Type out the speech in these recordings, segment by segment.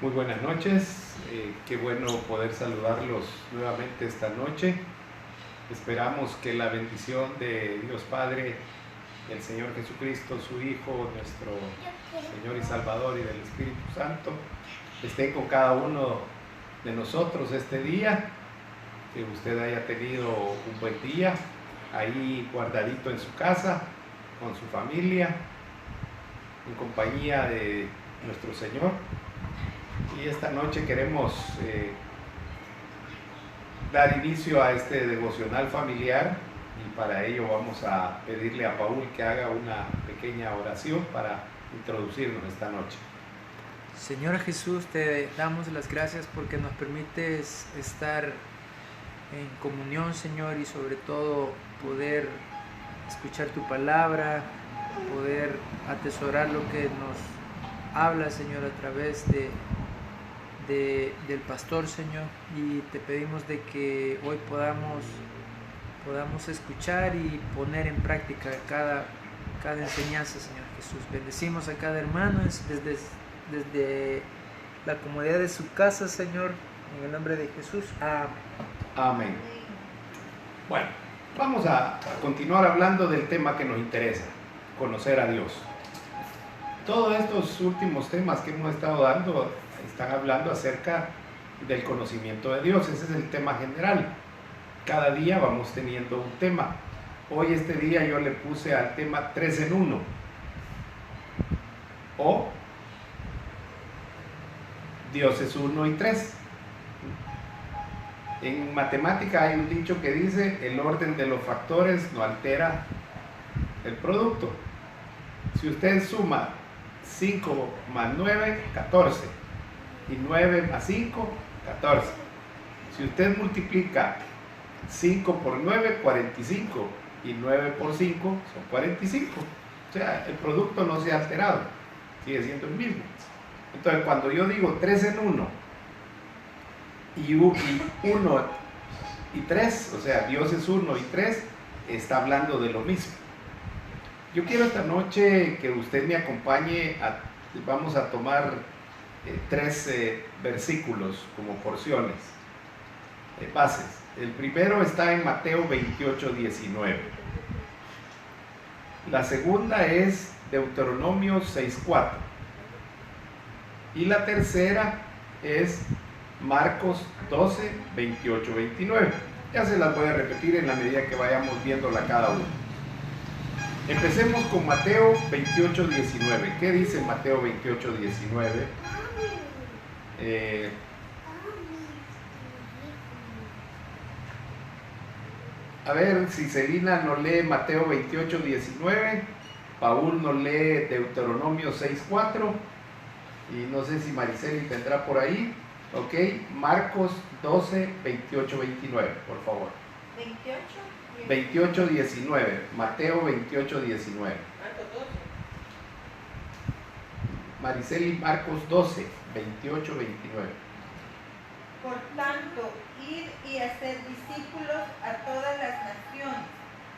Muy buenas noches, qué bueno poder saludarlos nuevamente esta noche. Esperamos que la bendición de Dios Padre, el Señor Jesucristo, su Hijo, nuestro Señor y Salvador, y del Espíritu Santo, esté con cada uno de nosotros este día, que usted haya tenido un buen día, ahí guardadito en su casa, con su familia, en compañía de nuestro Señor. Y esta noche queremos dar inicio a este devocional familiar, y para ello vamos a pedirle a Paul que haga una pequeña oración para introducirnos esta noche. Señor Jesús, te damos las gracias porque nos permites estar en comunión, Señor, y sobre todo poder escuchar tu palabra, poder atesorar lo que nos habla, Señor, a través del pastor, Señor, y te pedimos de que hoy podamos escuchar y poner en práctica cada enseñanza, Señor Jesús. Bendecimos a cada hermano desde la comodidad de su casa, Señor, en el nombre de Jesús. Amén. Bueno, vamos a continuar hablando del tema que nos interesa, conocer a Dios. Todos estos últimos temas que hemos estado dando están hablando acerca del conocimiento de Dios. Ese es el tema general. Cada día vamos teniendo un tema. Hoy este día yo le puse al tema 3 en 1, o Dios es 1 y 3. En matemática hay un dicho que dice: el orden de los factores no altera el producto. Si usted suma 5 más 9, 14, y 9 más 5, 14. Si usted multiplica 5 por 9, 45, y 9 por 5 son 45. O sea, el producto no se ha alterado, sigue siendo el mismo. Entonces, cuando yo digo 3 en 1, y 1 y 3, o sea, Dios es 1 y 3, está hablando de lo mismo. Yo quiero esta noche que usted me acompañe, vamos a tomar 3 versículos como porciones, bases. El primero está en Mateo 28, 19. La segunda es Deuteronomio 6, 4. Y la tercera es Marcos 12, 28, 29. Ya se las voy a repetir en la medida que vayamos viéndola cada uno. Empecemos con Mateo 28, 19. ¿Qué dice Mateo 28, 19? A ver si Celina nos lee Mateo 28, 19, Paul nos lee Deuteronomio 6, 4, y no sé si Mariceli tendrá por ahí. Ok, Marcos 12, 28, 29, por favor. 28, 19, Mateo 28, 19. Mariceli, Marcos 12, 28, 29. Por tanto, id y haced discípulos a todas las naciones,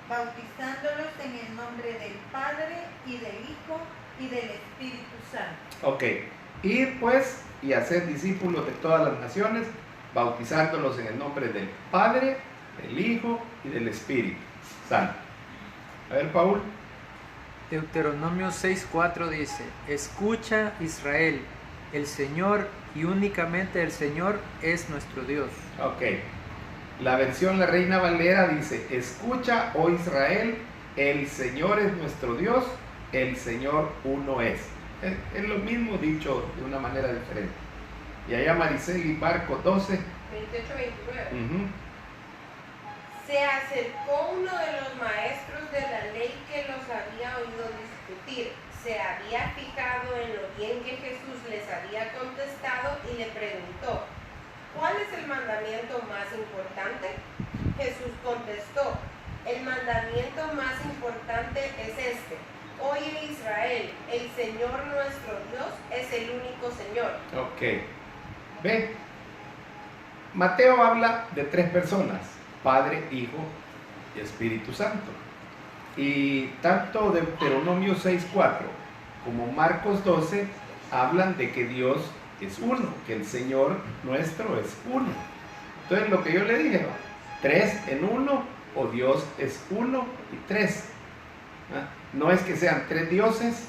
bautizándolos en el nombre del Padre, y del Hijo, y del Espíritu Santo. Ok, id pues y haced discípulos de todas las naciones, bautizándolos en el nombre del Padre, del Hijo y del Espíritu Santo. A ver, Paul. Deuteronomio 6:4 dice: escucha, Israel, el Señor y únicamente el Señor es nuestro Dios. Ok, la versión La Reina Valera dice: escucha, oh Israel, el Señor es nuestro Dios, el Señor uno es. Es lo mismo dicho de una manera diferente. Y allá Mariceli, Marcos 12, 28, 29. Se acercó uno de los maestros de la ley que los había oído discutir. Se había fijado en lo bien que Jesús les había contestado y le preguntó: ¿cuál es el mandamiento más importante? Jesús contestó: el mandamiento más importante es este: oye, Israel, el Señor nuestro Dios es el único Señor. Ok, ve, Mateo habla de 3 personas: Padre, Hijo y Espíritu Santo. Y tanto Deuteronomio 6:4 como Marcos 12 hablan de que Dios es uno, que el Señor nuestro es uno. Entonces lo que yo le dije, tres en uno, o Dios es uno y tres. No es que sean tres dioses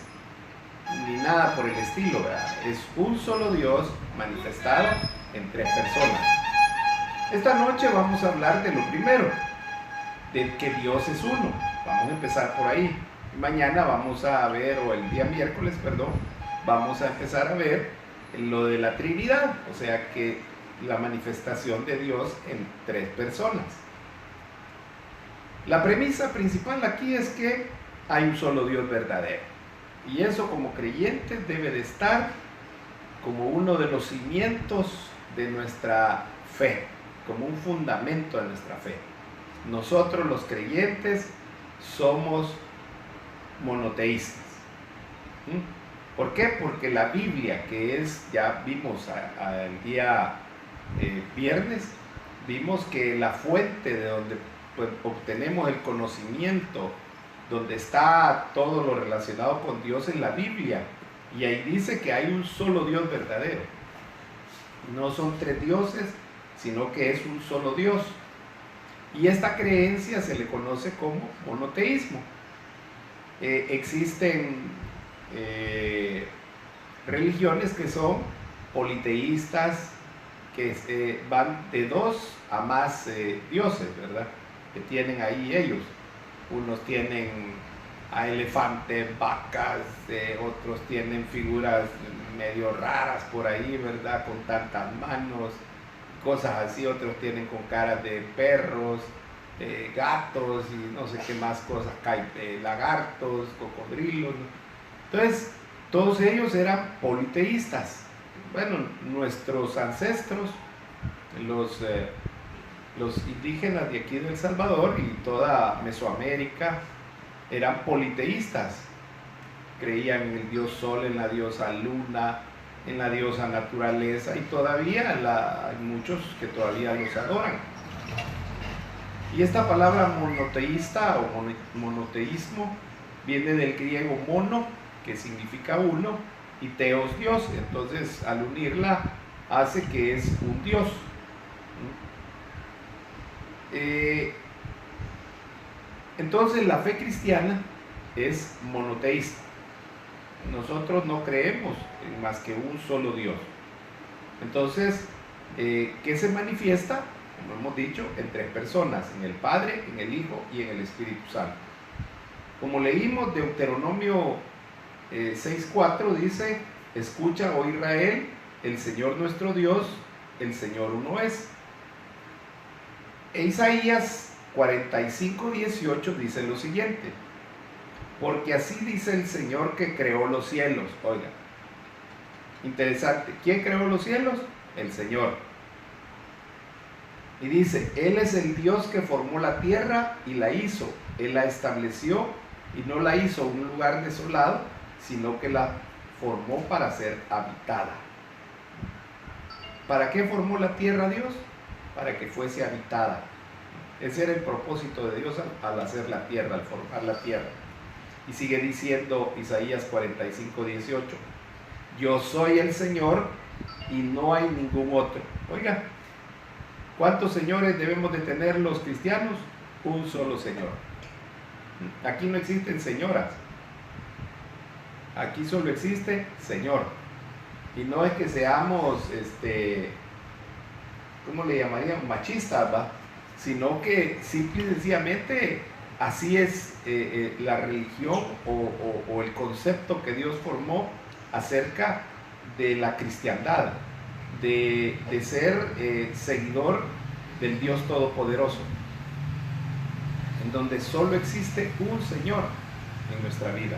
ni nada por el estilo, ¿verdad? Es un solo Dios manifestado en tres personas. Esta noche vamos a hablar de lo primero, de que Dios es uno. Vamos a empezar por ahí. Mañana vamos a ver, o el día miércoles, perdón, vamos a empezar a ver lo de la Trinidad, o sea que la manifestación de Dios en tres personas. La premisa principal aquí es que hay un solo Dios verdadero, y eso como creyentes debe de estar como uno de los cimientos de nuestra fe, como un fundamento de nuestra fe. Nosotros los creyentes somos monoteístas. ¿Por qué? Porque la Biblia, que es, ya vimos el día viernes, vimos que la fuente de donde pues, obtenemos el conocimiento, donde está todo lo relacionado con Dios en la Biblia, y ahí dice que hay un solo Dios verdadero. No son tres dioses, sino que es un solo Dios. Y esta creencia se le conoce como monoteísmo. Existen religiones que son politeístas, que van de dos a más dioses, ¿verdad? Que tienen ahí ellos. Unos tienen a elefantes, vacas, otros tienen figuras medio raras por ahí, ¿verdad? Con tantas manos, cosas así. Otros tienen con caras de perros, gatos y no sé qué más cosas, lagartos, cocodrilos. Entonces, todos ellos eran politeístas. Bueno, nuestros ancestros, los indígenas de aquí de El Salvador y toda Mesoamérica, eran politeístas. Creían en el dios sol, en la diosa luna, en la diosa naturaleza, y todavía hay muchos que todavía los adoran. Y esta palabra monoteísta o monoteísmo viene del griego mono, que significa uno, y teos, Dios. Entonces, al unirla, hace que es un Dios. Entonces, la fe cristiana es monoteísta. Nosotros no creemos en más que un solo Dios. Entonces, ¿qué se manifiesta? Como hemos dicho, en tres personas: en el Padre, en el Hijo y en el Espíritu Santo. Como leímos Deuteronomio 6:4, dice: escucha, oh Israel, el Señor nuestro Dios, el Señor uno es. E Isaías 45:18 dice lo siguiente: porque así dice el Señor que creó los cielos. Oiga, interesante. ¿Quién creó los cielos? El Señor. Y dice: Él es el Dios que formó la tierra y la hizo. Él la estableció y no la hizo un lugar desolado, sino que la formó para ser habitada. ¿Para qué formó la tierra Dios? Para que fuese habitada. Ese era el propósito de Dios al hacer la tierra, al formar la tierra. Y sigue diciendo Isaías 45:18: yo soy el Señor y no hay ningún otro. Oiga, ¿cuántos señores debemos de tener los cristianos? Un solo Señor. Aquí no existen señoras. Aquí solo existe Señor. Y no es que seamos, ¿cómo le llamarían? Machistas, ¿va? Sino que simple y sencillamente así es la religión o el concepto que Dios formó acerca de la cristiandad, de ser seguidor del Dios Todopoderoso, en donde solo existe un Señor en nuestra vida.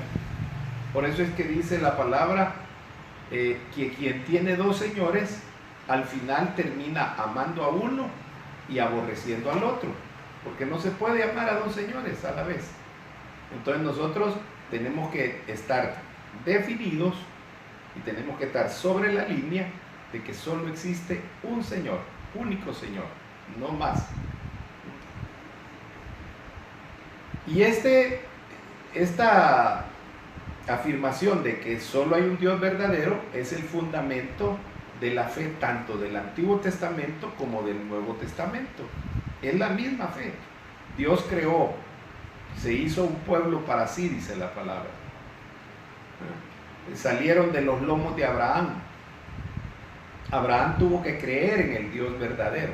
Por eso es que dice la palabra que quien tiene dos señores al final termina amando a uno y aborreciendo al otro, porque no se puede amar a dos señores a la vez. Entonces nosotros tenemos que estar definidos y tenemos que estar sobre la línea de que solo existe un Señor, único Señor, no más. Y esta afirmación de que solo hay un Dios verdadero es el fundamento de la fe tanto del Antiguo Testamento como del Nuevo Testamento. Es la misma fe. Dios creó, se hizo un pueblo para sí, dice la palabra. Salieron de los lomos de Abraham. Abraham tuvo que creer en el Dios verdadero.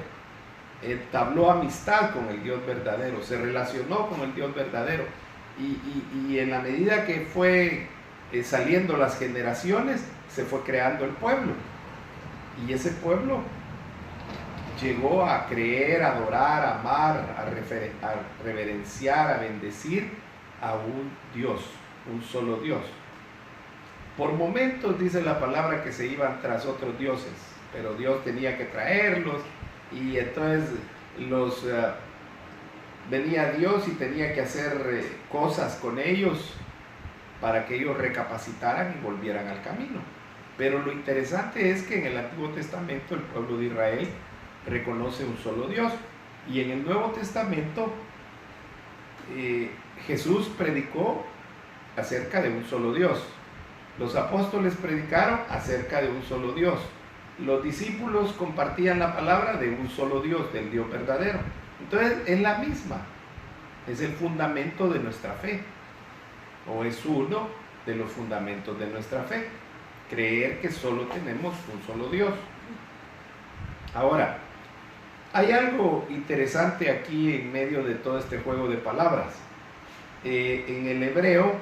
Entabló amistad con el Dios verdadero, se relacionó con el Dios verdadero. Y en la medida que fue saliendo las generaciones, se fue creando el pueblo. Y ese pueblo llegó a creer, a adorar, a amar, a reverenciar, a bendecir a un Dios, un solo Dios. Por momentos dice la palabra que se iban tras otros dioses, pero Dios tenía que traerlos y entonces venía Dios y tenía que hacer cosas con ellos para que ellos recapacitaran y volvieran al camino. Pero lo interesante es que en el Antiguo Testamento el pueblo de Israel reconoce un solo Dios, y en el Nuevo Testamento Jesús predicó acerca de un solo Dios. Los apóstoles predicaron acerca de un solo Dios. Los discípulos compartían la palabra de un solo Dios, del Dios verdadero. Entonces es la misma, es el fundamento de nuestra fe, o es uno de los fundamentos de nuestra fe, creer que solo tenemos un solo Dios. Ahora, hay algo interesante aquí en medio de todo este juego de palabras. En el hebreo,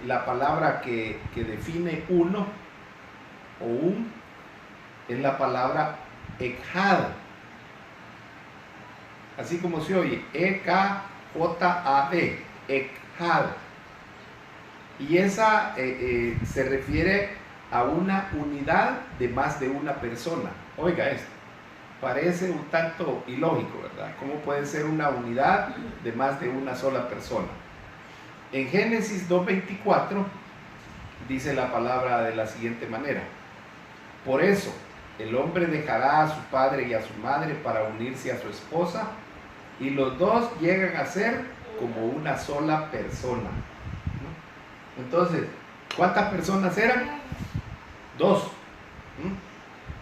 la palabra que define uno o un es la palabra echad, así como se oye, E-K-J-A-D, echad. Y esa se refiere a una unidad de más de una persona. Oiga esto, parece un tanto ilógico, ¿verdad? ¿Cómo puede ser una unidad de más de una sola persona? En Génesis 2:24 dice la palabra de la siguiente manera: por eso el hombre dejará a su padre y a su madre para unirse a su esposa, y los dos llegan a ser como una sola persona. Entonces, ¿cuántas personas eran? Dos.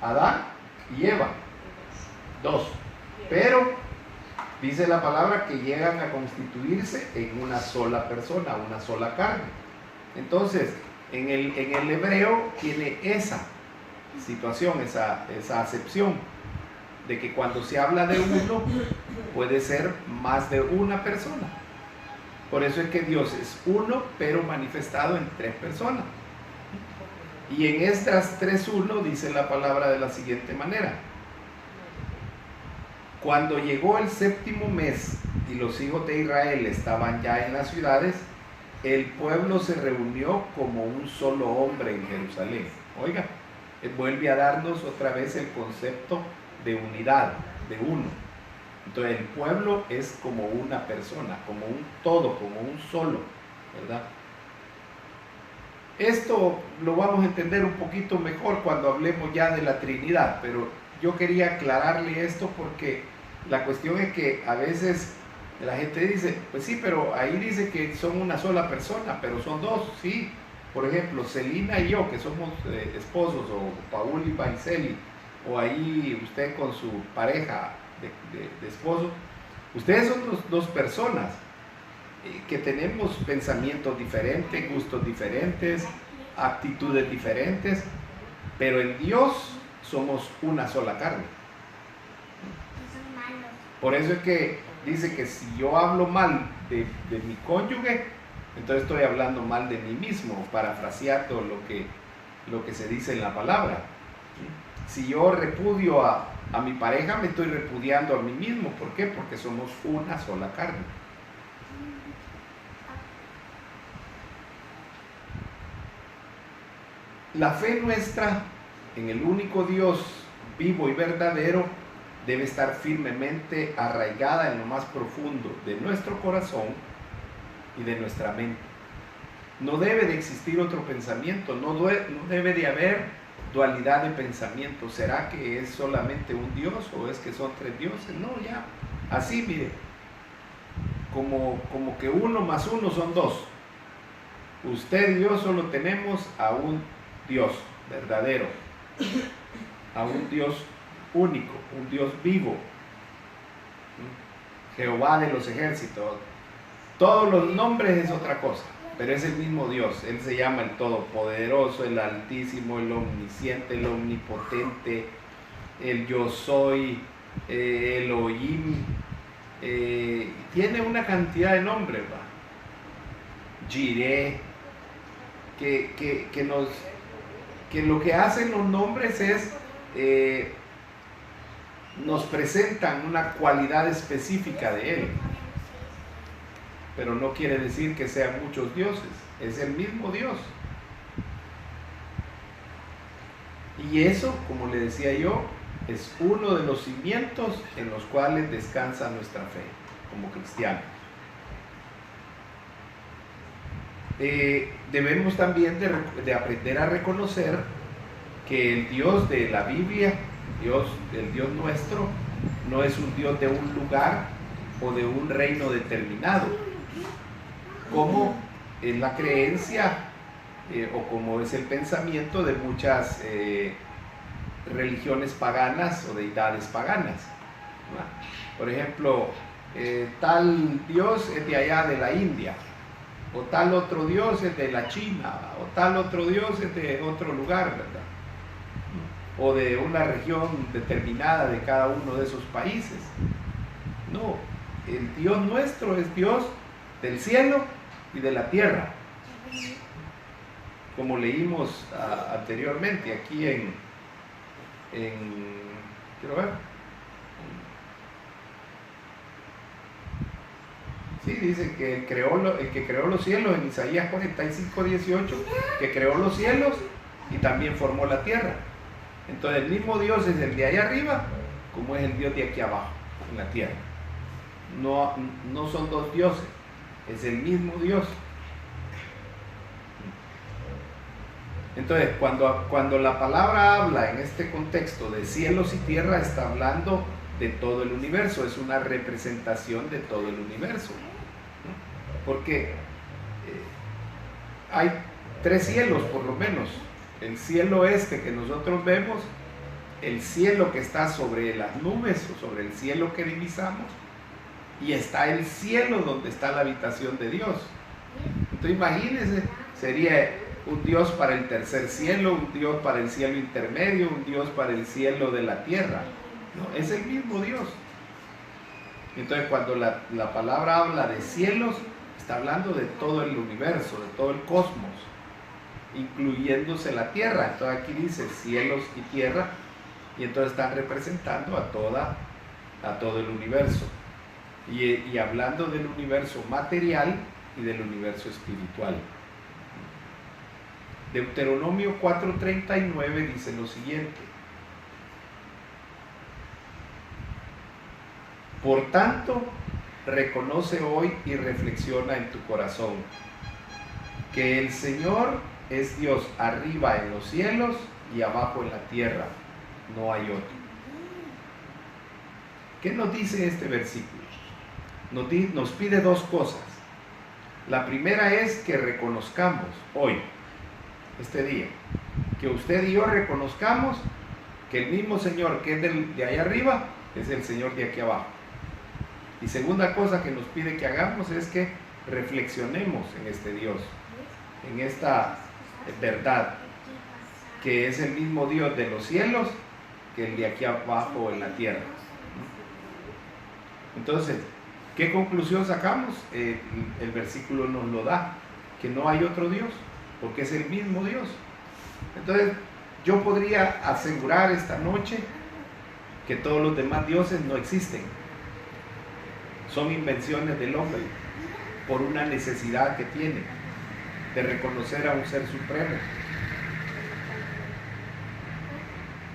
Adán y Eva. Dos. Pero dice la palabra que llegan a constituirse en una sola persona, una sola carne. Entonces, en el hebreo tiene esa situación, esa acepción de que cuando se habla de uno, puede ser más de una persona. Por eso es que Dios es uno, pero manifestado en tres personas. Y en estas 3:1 dice la palabra de la siguiente manera: cuando llegó el 7º mes y los hijos de Israel estaban ya en las ciudades, el pueblo se reunió como un solo hombre en Jerusalén. Oiga, vuelve a darnos otra vez el concepto de unidad, de uno. Entonces el pueblo es como una persona, como un todo, como un solo, ¿verdad? Esto lo vamos a entender un poquito mejor cuando hablemos ya de la Trinidad, pero yo quería aclararle esto porque la cuestión es que a veces la gente dice, pues sí, pero ahí dice que son una sola persona, pero son dos, sí. Por ejemplo, Celina y yo, que somos esposos, o Paul y Mariceli, o ahí usted con su pareja de esposo, ustedes son dos personas que tenemos pensamientos diferentes, gustos diferentes, actitudes diferentes, pero en Dios somos una sola carne. Por eso es que dice que si yo hablo mal de mi cónyuge, entonces estoy hablando mal de mí mismo, parafraseando lo que se dice en la palabra. Si yo repudio a mi pareja, me estoy repudiando a mí mismo. ¿Por qué? Porque somos una sola carne. La fe nuestra en el único Dios vivo y verdadero debe estar firmemente arraigada en lo más profundo de nuestro corazón y de nuestra mente. No debe de existir otro pensamiento, no debe de haber dualidad de pensamiento. ¿Será que es solamente un Dios o es que son tres dioses? No, ya, así mire, como que 1 más 1 son 2. Usted y yo solo tenemos a un Dios verdadero, a un Dios único, un Dios vivo, Jehová de los ejércitos. Todos los nombres es otra cosa, pero es el mismo Dios. Él se llama el Todopoderoso, el Altísimo, el Omnisciente, el Omnipotente, el Yo Soy, Elohim. Tiene una cantidad de nombres, ¿va? Jireh, que lo que hacen los nombres es nos presentan una cualidad específica de Él, pero no quiere decir que sean muchos dioses, es el mismo Dios. Y eso, como le decía yo, es uno de los cimientos en los cuales descansa nuestra fe como cristianos. Debemos también de aprender a reconocer que el Dios de la Biblia, el Dios nuestro, no es un Dios de un lugar o de un reino determinado, como es la creencia o como es el pensamiento de muchas religiones paganas o deidades paganas, ¿no? Por ejemplo, tal Dios es de allá de la India, o tal otro Dios es de la China, o tal otro Dios es de otro lugar, ¿verdad? O de una región determinada de cada uno de esos países. No, el Dios nuestro es Dios del cielo y de la tierra, como leímos anteriormente aquí en quiero ver, sí, dice que el que creó los cielos en Isaías 45:18, que creó los cielos y también formó la tierra. Entonces el mismo Dios es el de allá arriba como es el Dios de aquí abajo en la tierra. No son dos dioses, es el mismo Dios. Entonces cuando la palabra habla en este contexto de cielos y tierra, está hablando de todo el universo, es una representación de todo el universo, ¿no? Porque hay tres cielos por lo menos: el cielo este que nosotros vemos, el cielo que está sobre las nubes o sobre el cielo que divisamos, y está el cielo donde está la habitación de Dios. Entonces imagínense, sería un Dios para el tercer cielo, un Dios para el cielo intermedio, un Dios para el cielo de la tierra, ¿no? Es el mismo Dios. Entonces cuando la palabra habla de cielos, está hablando de todo el universo, de todo el cosmos, incluyéndose la tierra. Entonces aquí dice cielos y tierra, y entonces están representando a todo el universo, y hablando del universo material y del universo espiritual. Deuteronomio 4:39 dice lo siguiente: por tanto, reconoce hoy y reflexiona en tu corazón que el Señor es Dios arriba en los cielos y abajo en la tierra, no hay otro. ¿Qué nos dice este versículo? Nos pide dos cosas. La primera es que reconozcamos hoy, este día, que usted y yo reconozcamos que el mismo Señor que es de ahí arriba es el Señor de aquí abajo. Y segunda cosa que nos pide que hagamos es que reflexionemos en este Dios, en esta verdad, que es el mismo Dios de los cielos que el de aquí abajo en la tierra. Entonces, ¿qué conclusión sacamos? El versículo nos lo da, que no hay otro Dios, porque es el mismo Dios. Entonces, yo podría asegurar esta noche que todos los demás dioses no existen. Son invenciones del hombre por una necesidad que tiene de reconocer a un ser supremo.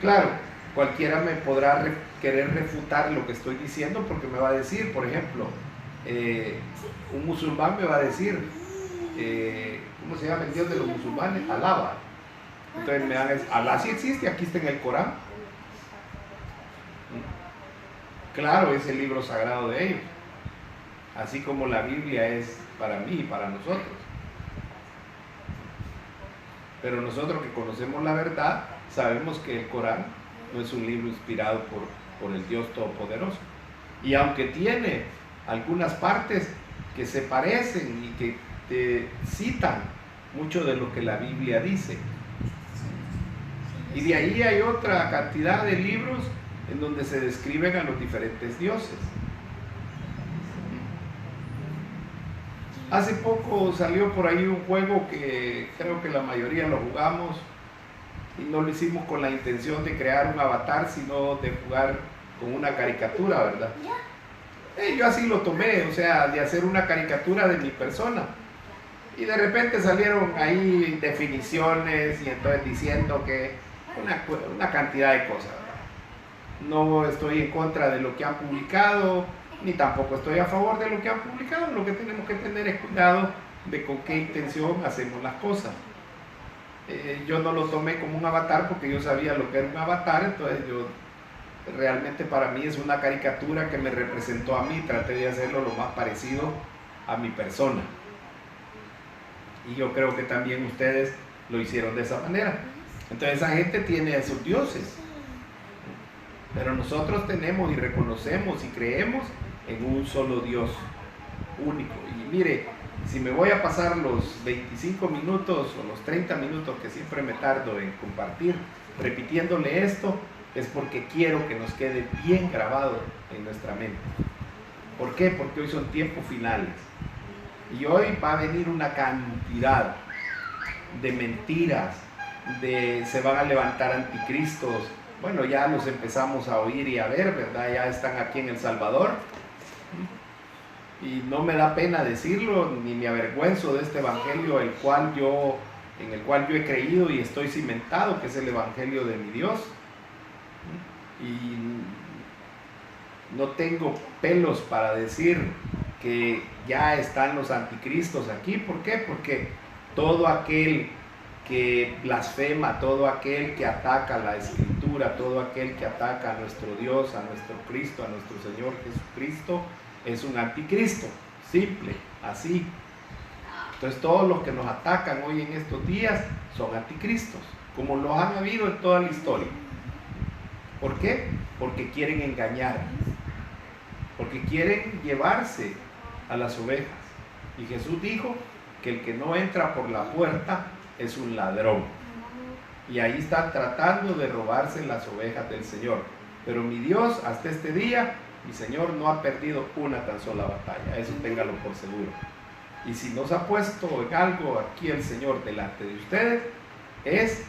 Claro, cualquiera me podrá querer refutar lo que estoy diciendo, porque me va a decir, por ejemplo, un musulmán me va a decir, ¿cómo se llama el Dios de los musulmanes? Alá. Entonces me van a decir, Alá sí existe, aquí está en el Corán. Claro, es el libro sagrado de ellos, así como la Biblia es para mí y para nosotros. Pero nosotros que conocemos la verdad, sabemos que el Corán no es un libro inspirado por el Dios Todopoderoso. Y aunque tiene algunas partes que se parecen y que te citan mucho de lo que la Biblia dice. Y de ahí hay otra cantidad de libros en donde se describen a los diferentes dioses. Hace poco salió por ahí un juego que creo que la mayoría lo jugamos y no lo hicimos con la intención de crear un avatar, sino de jugar con una caricatura, ¿verdad? Yo así lo tomé, o sea, de hacer una caricatura de mi persona. Y de repente salieron ahí definiciones y entonces diciendo que una cantidad de cosas, ¿verdad? No estoy en contra de lo que han publicado, ni tampoco estoy a favor de lo que han publicado. Lo que tenemos que tener es cuidado de con qué intención hacemos las cosas. Yo no lo tomé como un avatar porque yo sabía lo que era un avatar, entonces realmente para mí es una caricatura que me representó a mí, traté de hacerlo lo más parecido a mi persona. Y yo creo que también ustedes lo hicieron de esa manera. Entonces esa gente tiene a sus dioses, pero nosotros tenemos y reconocemos y creemos en un solo Dios único. Y mire, si me voy a pasar los 25 minutos o los 30 minutos que siempre me tardo en compartir repitiéndole esto, es porque quiero que nos quede bien grabado en nuestra mente. ¿Por qué? Porque hoy son tiempos finales y hoy va a venir una cantidad de mentiras, se van a levantar anticristos. Bueno, ya los empezamos a oír y a ver, ¿verdad? Ya están aquí en El Salvador. Y no me da pena decirlo, ni me avergüenzo de este evangelio en el cual yo he creído y estoy cimentado, que es el evangelio de mi Dios. Y no tengo pelos para decir que ya están los anticristos aquí. ¿Por qué? Porque todo aquel que blasfema, todo aquel que ataca la Escritura, todo aquel que ataca a nuestro Dios, a nuestro Cristo, a nuestro Señor Jesucristo, es un anticristo, simple, así. Entonces todos los que nos atacan hoy en estos días son anticristos, como los han habido en toda la historia. ¿Por qué? Porque quieren engañar, porque quieren llevarse a las ovejas. Y Jesús dijo que el que no entra por la puerta es un ladrón. Y ahí están tratando de robarse las ovejas del Señor. Pero mi Dios, hasta este día, mi Señor no ha perdido una tan sola batalla, eso téngalo por seguro. Y si nos ha puesto en algo aquí el Señor delante de ustedes, es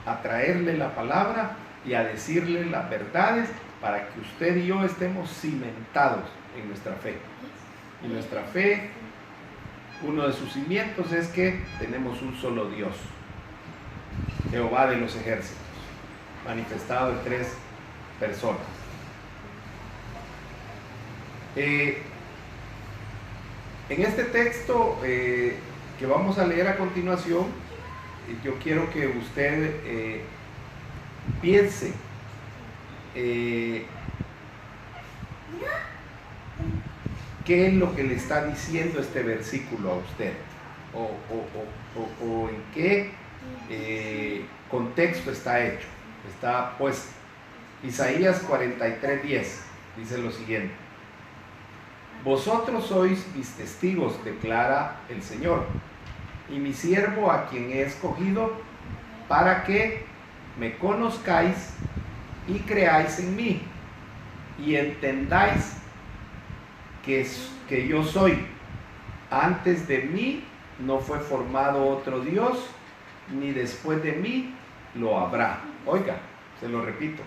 a traerle la palabra y a decirle las verdades para que usted y yo estemos cimentados en nuestra fe. Y nuestra fe, uno de sus cimientos es que tenemos un solo Dios, Jehová de los ejércitos, manifestado en 3 personas. En este texto que vamos a leer a continuación, yo quiero que usted piense qué es lo que le está diciendo este versículo a usted, o en qué contexto está hecho. Está pues Isaías 43:10 dice lo siguiente: vosotros sois mis testigos, declara el Señor, y mi siervo a quien he escogido, para que me conozcáis y creáis en mí, y entendáis que yo soy. Antes de mí no fue formado otro Dios, ni después de mí lo habrá. Oiga, se lo repito.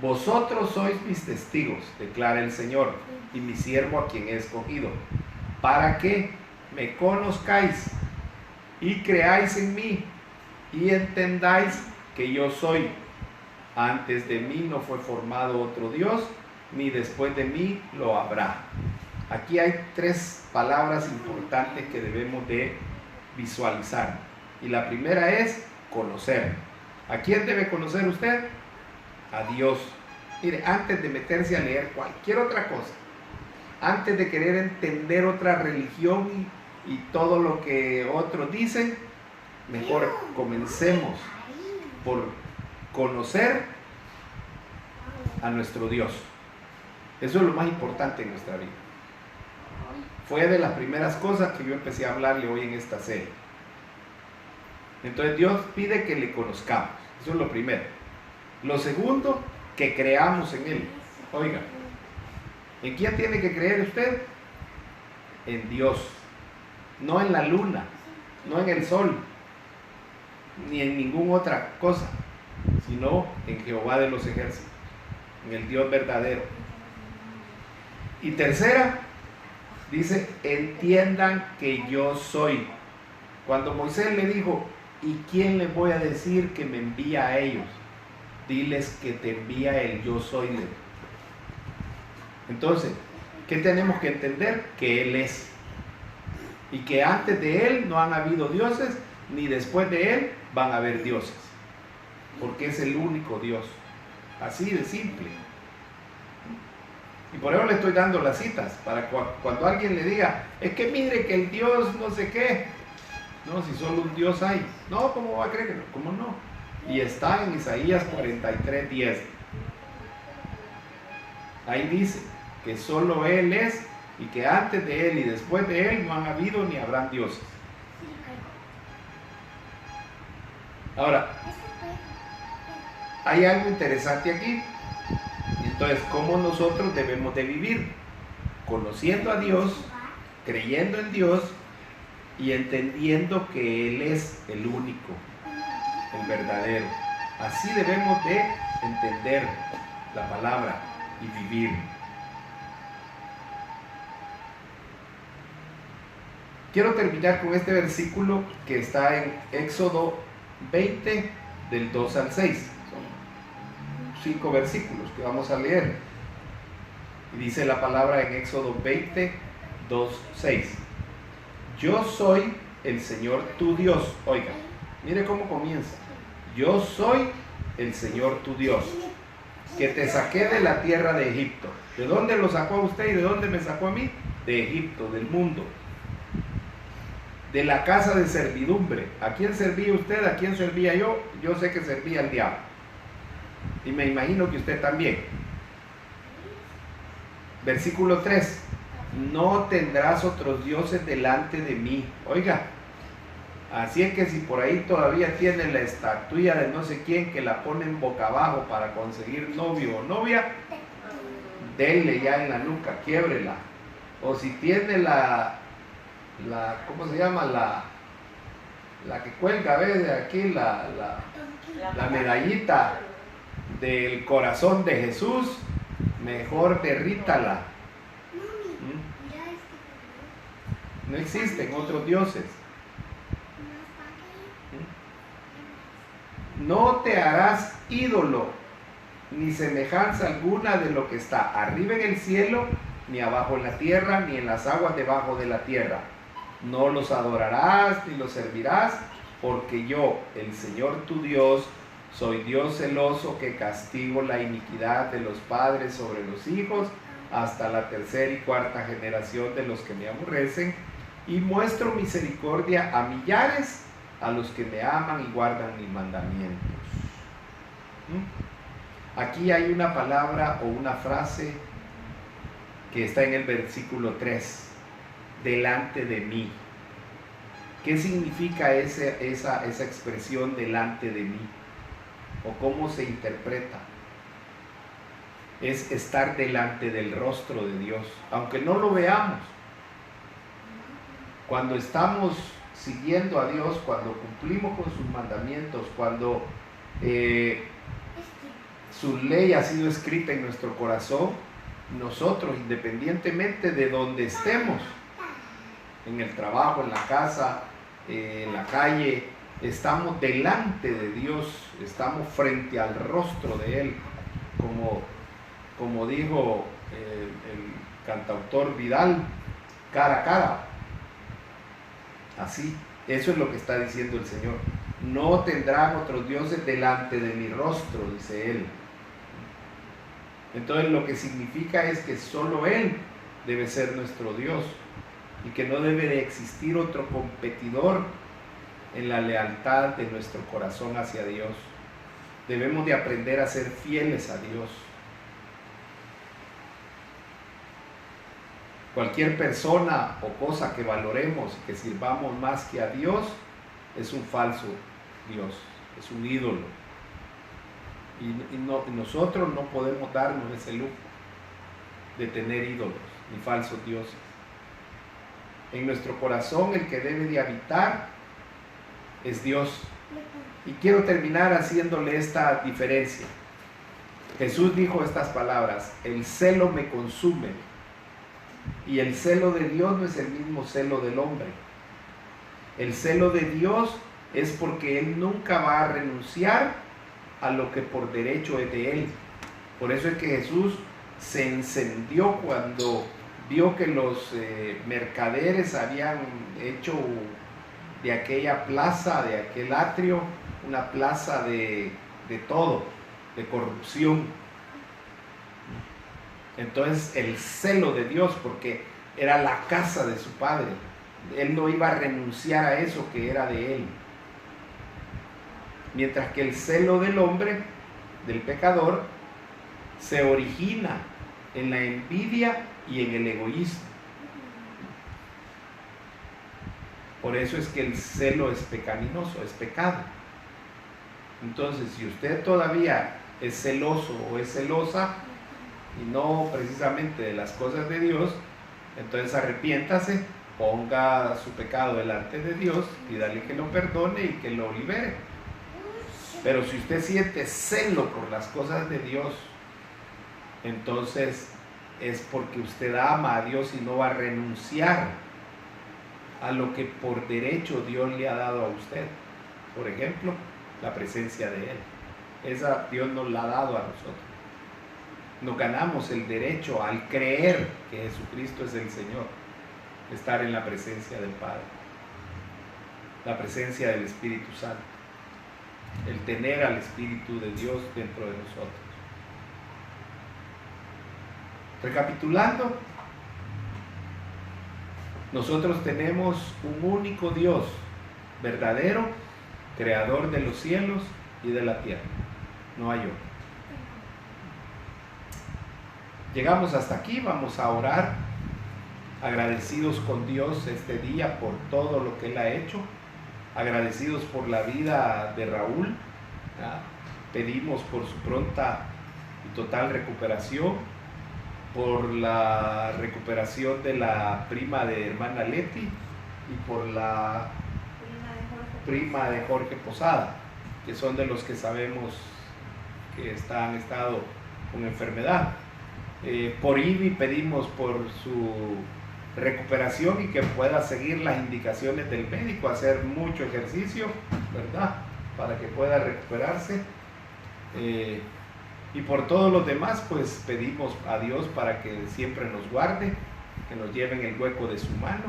Vosotros sois mis testigos, declara el Señor, y mi siervo a quien he escogido, para que me conozcáis y creáis en mí, y entendáis que yo soy. Antes de mí no fue formado otro Dios, ni después de mí lo habrá. Aquí hay 3 palabras importantes que debemos de visualizar. Y la primera es conocer. ¿A quién debe conocer usted? A Dios. Mire, antes de meterse a leer cualquier otra cosa, antes de querer entender otra religión y todo lo que otros dicen, mejor comencemos por conocer a nuestro Dios. Eso es lo más importante en nuestra vida. Fue de las primeras cosas que yo empecé a hablarle hoy en esta serie. Entonces Dios pide que le conozcamos. Eso es lo primero. Lo segundo, que creamos en Él. Oiga, ¿en quién tiene que creer usted? En Dios. No en la luna, no en el sol, ni en ninguna otra cosa, sino en Jehová de los ejércitos, en el Dios verdadero. Y tercera, dice, entiendan que yo soy. Cuando Moisés le dijo, ¿y quién les voy a decir que me envía a ellos? Diles que te envía el yo soy. Entonces, ¿qué tenemos que entender? Que Él es. Y que antes de Él no han habido dioses, ni después de Él van a haber dioses. Porque es el único Dios. Así de simple. Y por eso le estoy dando las citas, para cuando alguien le diga, es que mire que el Dios no sé qué. No, si solo un Dios hay. No, ¿cómo va a creer que no? ¿Cómo no? Y está en Isaías 43:10. Ahí dice que solo Él es, y que antes de Él y después de Él no han habido ni habrán dioses. Ahora, hay algo interesante aquí. Entonces, ¿cómo nosotros debemos de vivir? Conociendo a Dios, creyendo en Dios y entendiendo que Él es el único, el verdadero. Así debemos de entender la palabra y vivir. Quiero terminar con este versículo que está en Éxodo 20, del 2 al 6. 5 versículos que vamos a leer. Y dice la palabra en Éxodo 20, 2, 6. Yo soy el Señor tu Dios. Oiga, mire cómo comienza. Yo soy el Señor tu Dios, que te saqué de la tierra de Egipto. ¿De dónde lo sacó a usted y de dónde me sacó a mí? De Egipto, del mundo. De la casa de servidumbre. ¿A quién servía usted? ¿A quién servía yo? Yo sé que servía al diablo. Y me imagino que usted también. Versículo 3. No tendrás otros dioses delante de mí. Oiga, así es que si por ahí todavía tiene la estatuilla de no sé quién que la ponen boca abajo para conseguir novio o novia, denle ya en la nuca, quiébrela. O si tiene la ¿cómo se llama? La que cuelga, ¿ves? De aquí, la medallita del corazón de Jesús, mejor derrítala. No existen otros dioses. No te harás ídolo, ni semejanza alguna de lo que está arriba en el cielo, ni abajo en la tierra, ni en las aguas debajo de la tierra. No los adorarás, ni los servirás, porque yo, el Señor tu Dios, soy Dios celoso que castigo la iniquidad de los padres sobre los hijos hasta la tercera y cuarta generación de los que me aborrecen, y muestro misericordia a millares, a los que me aman y guardan mis mandamientos. Aquí hay una palabra o una frase que está en el versículo 3, delante de mí. ¿Qué significa esa expresión delante de mí? ¿O cómo se interpreta? Es estar delante del rostro de Dios, aunque no lo veamos. Cuando estamos siguiendo a Dios, cuando cumplimos con sus mandamientos, cuando su ley ha sido escrita en nuestro corazón, nosotros, independientemente de donde estemos, en el trabajo, en la casa, en la calle, estamos delante de Dios, estamos frente al rostro de Él, como dijo el cantautor Vidal, cara a cara. Así, eso es lo que está diciendo el Señor. No tendrán otros dioses delante de mi rostro, dice Él. Entonces lo que significa es que solo Él debe ser nuestro Dios y que no debe de existir otro competidor en la lealtad de nuestro corazón hacia Dios. debemos de aprender a ser fieles a Dios. Cualquier persona o cosa que valoremos y que sirvamos más que a Dios es un falso Dios, es un ídolo. Y nosotros no podemos darnos ese lujo de tener ídolos ni falsos dioses. En nuestro corazón el que debe de habitar es Dios. Y quiero terminar haciéndole esta diferencia. Jesús dijo estas palabras: el celo me consume. Y el celo de Dios no es el mismo celo del hombre. El celo de Dios es porque Él nunca va a renunciar a lo que por derecho es de Él. Por eso es que Jesús se encendió cuando vio que los mercaderes habían hecho de aquella plaza, de aquel atrio, una plaza de todo, de corrupción. Entonces el celo de Dios, porque era la casa de su Padre, Él no iba a renunciar a eso que era de Él. Mientras que el celo del hombre, del pecador, se origina en la envidia y en el egoísmo. Por eso es que el celo es pecaminoso, es pecado. Entonces, si usted todavía es celoso o es celosa, y no precisamente de las cosas de Dios, entonces arrepiéntase, ponga su pecado delante de Dios, pídale que lo perdone y que lo libere. Pero si usted siente celo por las cosas de Dios, entonces es porque usted ama a Dios y no va a renunciar a lo que por derecho Dios le ha dado a usted. Por ejemplo, la presencia de Él. Esa Dios nos la ha dado a nosotros. Nos ganamos el derecho al creer que Jesucristo es el Señor, estar en la presencia del Padre, la presencia del Espíritu Santo, el tener al Espíritu de Dios dentro de nosotros. Recapitulando, nosotros tenemos un único Dios, verdadero, creador de los cielos y de la tierra. No hay otro. Llegamos hasta aquí, vamos a orar, agradecidos con Dios este día por todo lo que Él ha hecho, agradecidos por la vida de Raúl, ¿ya? Pedimos por su pronta y total recuperación, por la recuperación de la prima de hermana Leti y por la prima de Jorge Posada, que son de los que sabemos que han estado con enfermedad. Por Ivy pedimos por su recuperación y que pueda seguir las indicaciones del médico, hacer mucho ejercicio, ¿verdad? Para que pueda recuperarse. Y por todos los demás, pues pedimos a Dios para que siempre nos guarde, que nos lleve en el hueco de su mano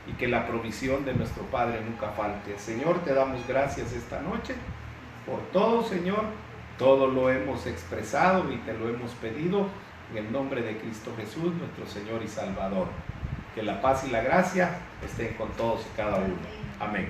y que la provisión de nuestro Padre nunca falte. Señor, te damos gracias esta noche por todo, Señor. Todo lo hemos expresado y te lo hemos pedido en el nombre de Cristo Jesús, nuestro Señor y Salvador. Que la paz y la gracia estén con todos y cada uno. Amén.